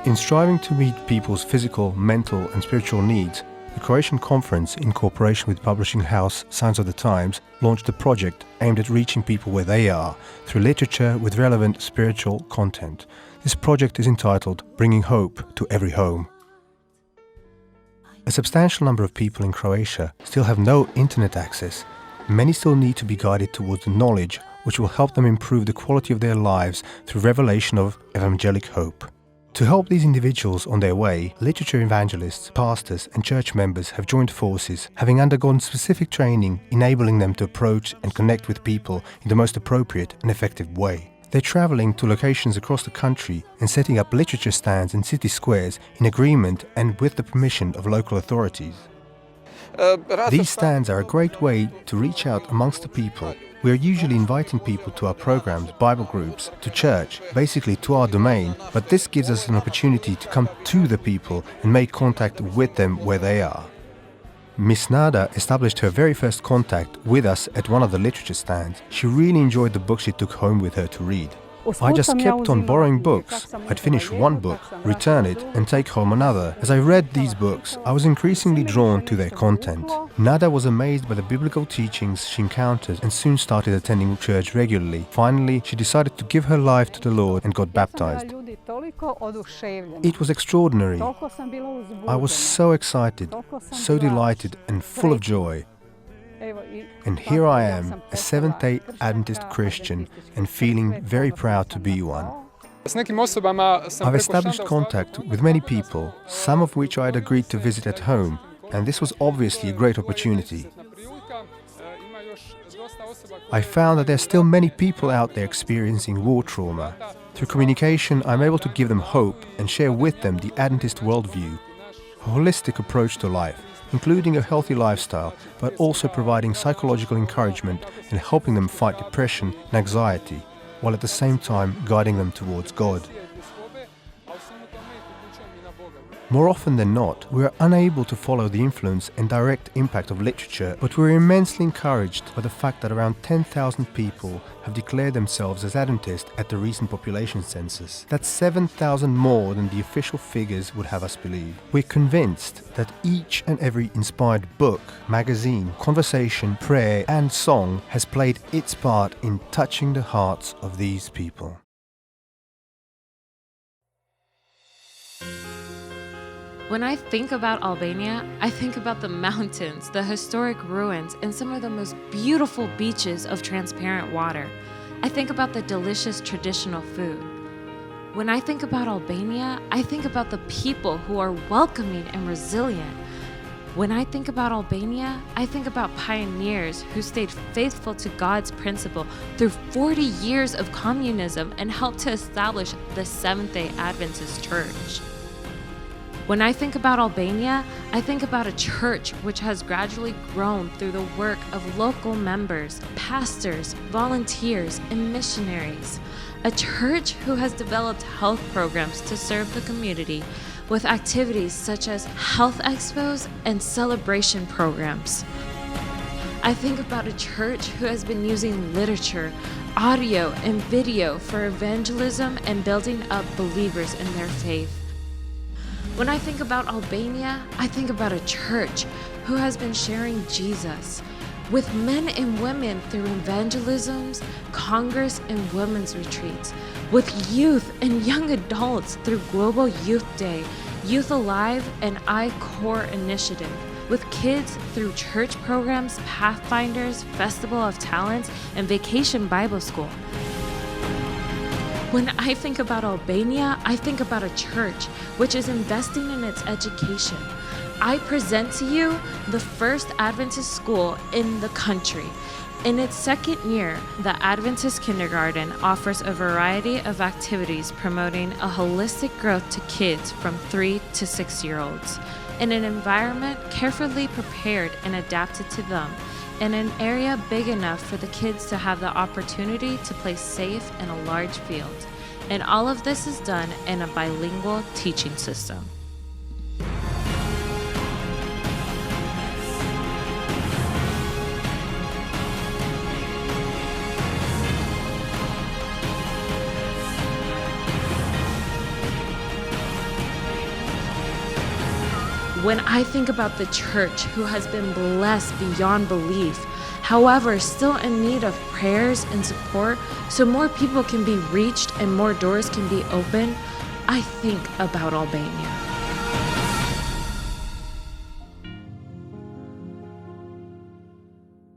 In striving to meet people's physical, mental and spiritual needs, the Croatian Conference, in cooperation with publishing house Signs of the Times, launched a project aimed at reaching people where they are through literature with relevant spiritual content. This project is entitled Bringing Hope to Every Home. A substantial number of people in Croatia still have no internet access. Many still need to be guided towards the knowledge which will help them improve the quality of their lives through revelation of evangelic hope. To help these individuals on their way, literature evangelists, pastors and church members have joined forces, having undergone specific training enabling them to approach and connect with people in the most appropriate and effective way. They're traveling to locations across the country and setting up literature stands in city squares in agreement and with the permission of local authorities. These stands are a great way to reach out amongst the people. We are usually inviting people to our programs, Bible groups, to church, basically to our domain, but this gives us an opportunity to come to the people and make contact with them where they are. Miss Nada established her very first contact with us at one of the literature stands. She really enjoyed the books she took home with her to read. I just kept on borrowing books. I'd finish one book, return it and take home another. As I read these books, I was increasingly drawn to their content. Nada was amazed by the biblical teachings she encountered and soon started attending church regularly. Finally, she decided to give her life to the Lord and got baptized. It was extraordinary. I was so excited, so delighted and full of joy. And here I am, a Seventh-day Adventist Christian, and feeling very proud to be one. I've established contact with many people, some of which I had agreed to visit at home, and this was obviously a great opportunity. I found that there are still many people out there experiencing war trauma. Through communication, I'm able to give them hope and share with them the Adventist worldview, a holistic approach to life, including a healthy lifestyle, but also providing psychological encouragement and helping them fight depression and anxiety, while at the same time guiding them towards God. More often than not, we are unable to follow the influence and direct impact of literature, but we're immensely encouraged by the fact that around 10,000 people have declared themselves as Adventist at the recent population census. That's 7,000 more than the official figures would have us believe. We're convinced that each and every inspired book, magazine, conversation, prayer and song has played its part in touching the hearts of these people. When I think about Albania, I think about the mountains, the historic ruins, and some of the most beautiful beaches of transparent water. I think about the delicious traditional food. When I think about Albania, I think about the people who are welcoming and resilient. When I think about Albania, I think about pioneers who stayed faithful to God's principle through 40 years of communism and helped to establish the Seventh-day Adventist Church. When I think about Albania, I think about a church which has gradually grown through the work of local members, pastors, volunteers, and missionaries. A church who has developed health programs to serve the community with activities such as health expos and celebration programs. I think about a church who has been using literature, audio, and video for evangelism and building up believers in their faith. When I think about Albania, I think about a church who has been sharing Jesus with men and women through evangelisms, congress, and women's retreats, with youth and young adults through Global Youth Day, Youth Alive, and I-Core Initiative, with kids through church programs, Pathfinders, Festival of Talents, and Vacation Bible School. When I think about Albania, I think about a church which is investing in its education. I present to you the first Adventist school in the country. In its second year, the Adventist Kindergarten offers a variety of activities promoting a holistic growth to kids from 3 to 6-year-olds in an environment carefully prepared and adapted to them, in an area big enough for the kids to have the opportunity to play safe in a large field. And all of this is done in a bilingual teaching system. When I think about the church who has been blessed beyond belief, however, still in need of prayers and support so more people can be reached and more doors can be opened, I think about Albania.